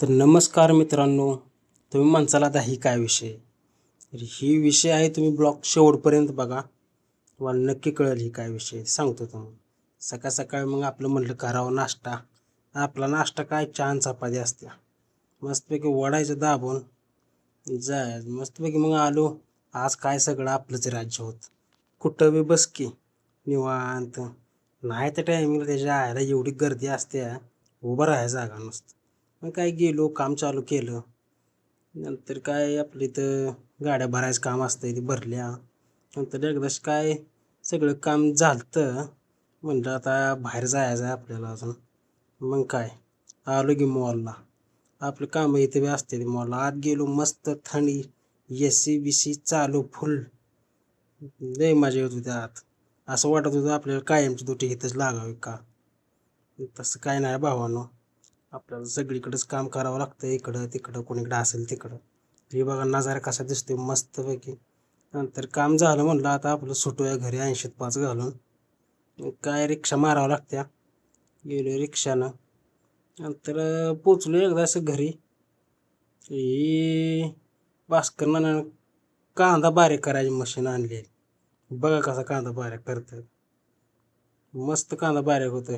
तर नमस्कार मित्रांनो, तुम्ही म्हणसाल आता ही काय विषय? तर ही विषय आहे, तुम्ही ब्लॉग शेवटपर्यंत बघा, तुम्हाला नक्की कळेल ही काय विषय सांगतो तुम्हाला. सकाळ सकाळी मग आपलं म्हटलं करावं नाश्ता. आपला नाश्ता काय, चहा आणि चपाती असते. मस्तपैकी वडायचं दाबून जायचं मस्तपैकी. मग आलो, आज काय सगळं आपलंच राज्य होतं. कुठं बी बस की निवांत. नाही तर टायमिंगला त्याच्या आयला एवढी गर्दी असते, उभं राहायचं जागा नसतं. मग काय गेलो, काम चालू केलं. नंतर काय आपलं इथं गाड्या भरायचं काम असतं, ते भरल्या. नंतर एकदाच काय सगळं काम झालं, म्हणलं आता बाहेर जायचं आहे आपल्याला अजून. मग काय आलो की मॉलला. आपलं काम इथे बी असते ते मॉलला. आत गेलो, मस्त थंडी, एसी बीसी चालू फुल. लय मजा येत होती आत. असं वाटत होतं आपल्याला कायमची दुटी इथंच लागावी का. तसं काय नाही भावानो, आपल्याला सगळीकडेच काम करावं लागतं. इकडं तिकडं कोणीकडं असेल तिकडं. हे बघा नजारा कसा दिसतोय मस्तपैकी. नंतर काम झालं, म्हणलं आता आपलं सुटूया घरी 80-5 घालून. काय रिक्षा मारावं लागत्या. गेलो रिक्षानं. नंतर पोचलो एकदा असं घरी. ही भास्कर नानानं कांदा बारीक करायची मशीन आणली. बघा कसा कांदा बारीक करतात. मस्त कांदा बारीक होतोय.